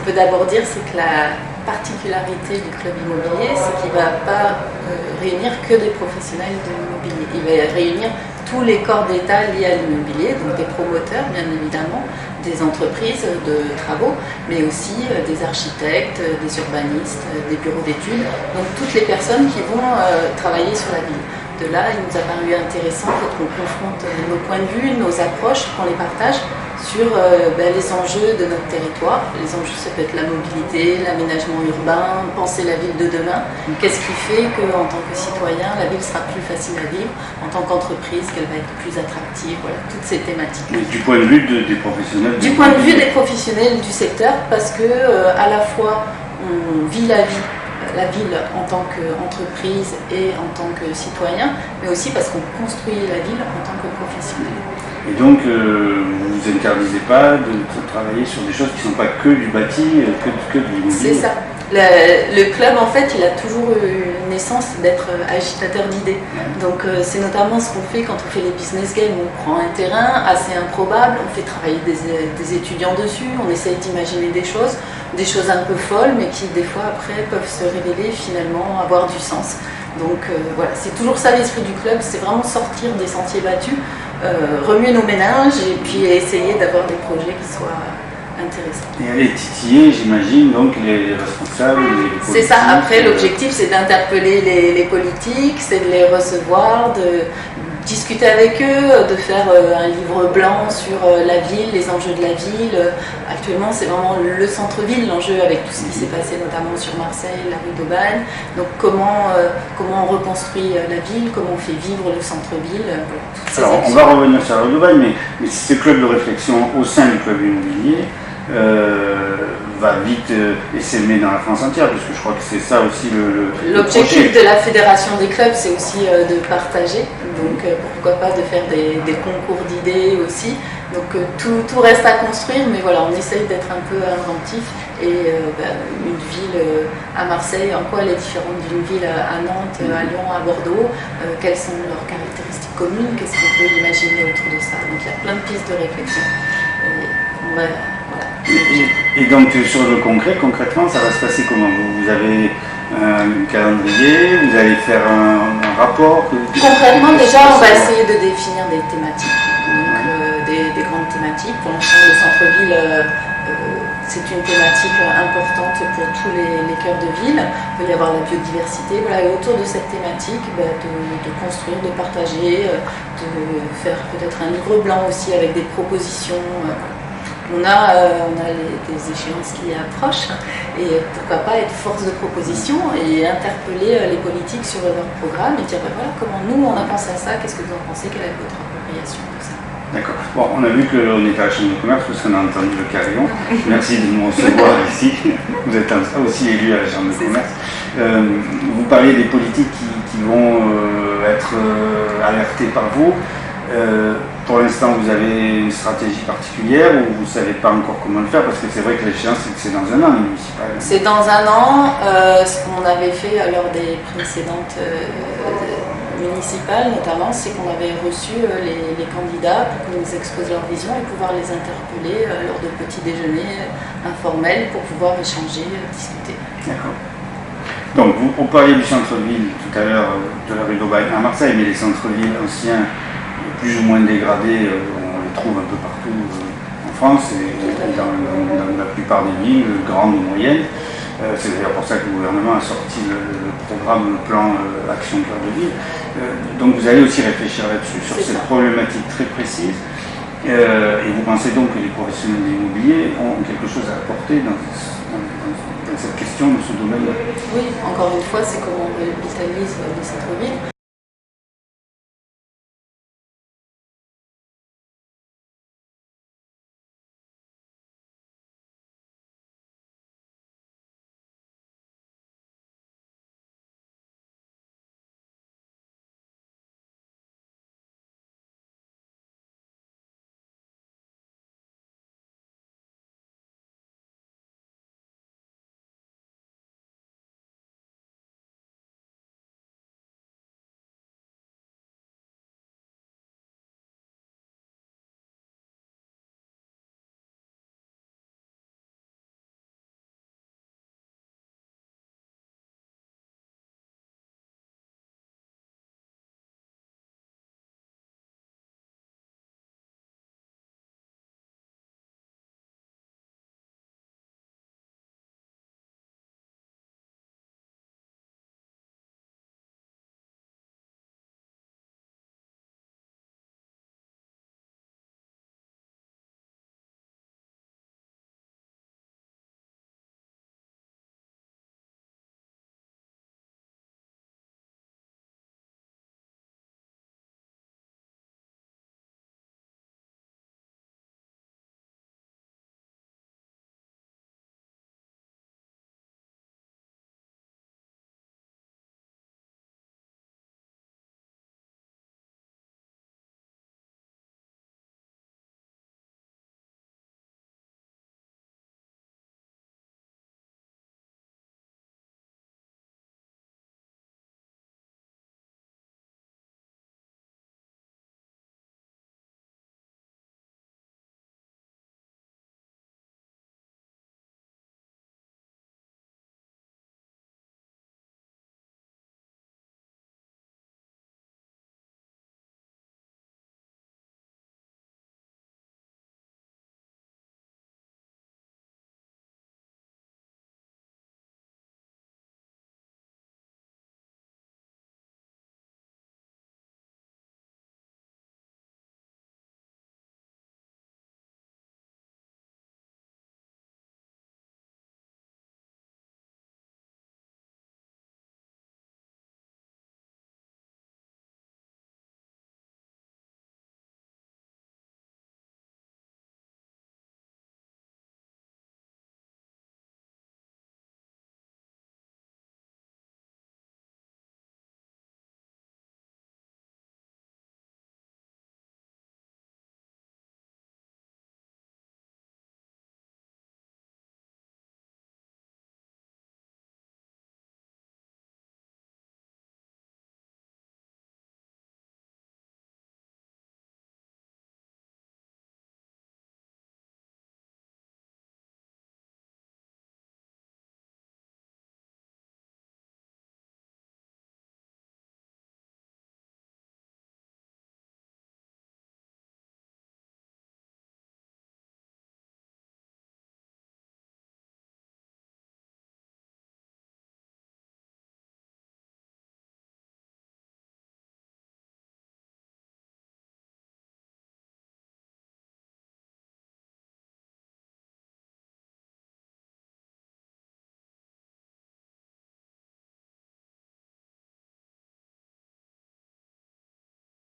qu'on peut d'abord dire, c'est que la particularité du club immobilier, c'est qu'il ne va pas réunir que des professionnels de l'immobilier. Il va réunir tous les corps d'État liés à l'immobilier, donc des promoteurs bien évidemment, des entreprises de travaux, mais aussi des architectes, des urbanistes, des bureaux d'études, donc toutes les personnes qui vont travailler sur la ville. De là, il nous a paru intéressant qu'on confronte nos points de vue, nos approches, qu'on les partage sur les enjeux de notre territoire. Les enjeux, ça peut être la mobilité, l'aménagement urbain, penser la ville de demain. Qu'est-ce qui fait qu'en tant que citoyen, la ville sera plus facile à vivre, en tant qu'entreprise, qu'elle va être plus attractive, voilà, toutes ces thématiques. Mais du point de vue des professionnels du point de vue des professionnels du secteur, parce que à la fois on vit la ville en tant qu'entreprise et en tant que citoyen, mais aussi parce qu'on construit la ville en tant que professionnel. Et donc, vous ne vous interdisez pas de travailler sur des choses qui ne sont pas que du bâti, que de l'immobilier. C'est ça. Le club, en fait, il a toujours eu une essence d'être agitateur d'idées. Donc, c'est notamment ce qu'on fait quand on fait les business games. On prend un terrain assez improbable, on fait travailler des étudiants dessus, on essaye d'imaginer des choses un peu folles, mais qui, des fois, après, peuvent se révéler, finalement, avoir du sens. Donc, voilà, c'est toujours ça l'esprit du club, c'est vraiment sortir des sentiers battus, remuer nos méninges et puis essayer d'avoir des projets qui soient intéressants. Et aller titiller, j'imagine, donc les responsables, les politiques. C'est ça, après l'objectif c'est d'interpeller les politiques, c'est de les recevoir, de discuter avec eux, de faire un livre blanc sur la ville, les enjeux de la ville. Actuellement c'est vraiment le centre-ville, l'enjeu avec tout ce qui s'est passé notamment sur Marseille, la rue d'Aubagne. Donc comment on reconstruit la ville, comment on fait vivre le centre-ville. Voilà, alors on va revenir sur la rue d'Aubagne, mais ce club de réflexion au sein du club immobilier va vite essaimer dans la France entière, parce que je crois que c'est ça aussi l'objectif de la fédération des clubs, c'est aussi de partager, donc pourquoi pas de faire des concours d'idées aussi, donc tout reste à construire, mais voilà, on essaye d'être un peu inventif, et une ville à Marseille, en quoi elle est différente d'une ville à Nantes, à Lyon, à Bordeaux, quelles sont leurs caractéristiques communes, qu'est-ce qu'on peut imaginer autour de ça, donc il y a plein de pistes de réflexion. Et donc sur le concrètement, ça va se passer comment? Vous avez un calendrier, vous allez faire un rapport? Concrètement, déjà, on va essayer de définir des thématiques, donc des grandes thématiques. Pour l'instant, le centre-ville, c'est une thématique importante pour tous les cœurs de ville. Il peut y avoir la biodiversité. Voilà, et autour de cette thématique, de construire, de partager, de faire peut-être un livre blanc aussi avec des propositions. On a des échéances qui approchent et pourquoi pas être force de proposition et interpeller les politiques sur leur programme et dire voilà comment nous on a pensé à ça, qu'est-ce que vous en pensez, quelle est votre appropriation de ça. D'accord. Bon, on a vu qu'on était à la Chambre de commerce parce qu'on a entendu le carillon. Merci de nous recevoir ici. Vous êtes aussi élu à la Chambre de commerce. Vous parliez des politiques qui vont être alertées par vous. Pour l'instant, vous avez une stratégie particulière ou vous ne savez pas encore comment le faire? Parce que c'est vrai que l'échéance, c'est dans un an, les municipales. C'est dans un an. Ce qu'on avait fait lors des précédentes municipales, notamment, c'est qu'on avait reçu les candidats pour qu'ils nous exposent leur vision et pouvoir les interpeller lors de petits déjeuners informels pour pouvoir échanger, discuter. D'accord. Donc, vous parliez du centre-ville tout à l'heure, de la rue d'Aubagne à Marseille, mais les centres-villes anciens, plus ou moins dégradés, on les trouve un peu partout en France et dans la plupart des villes, grandes ou moyennes. C'est d'ailleurs pour ça que le gouvernement a sorti le programme, le plan Action Cœur de Ville. Donc vous allez aussi réfléchir là-dessus, sur cette problématique très précise. Et vous pensez donc que les professionnels de l'immobilier ont quelque chose à apporter dans cette question, dans ce domaine-là? Oui, encore une fois, c'est comment on revitalise le centre-ville.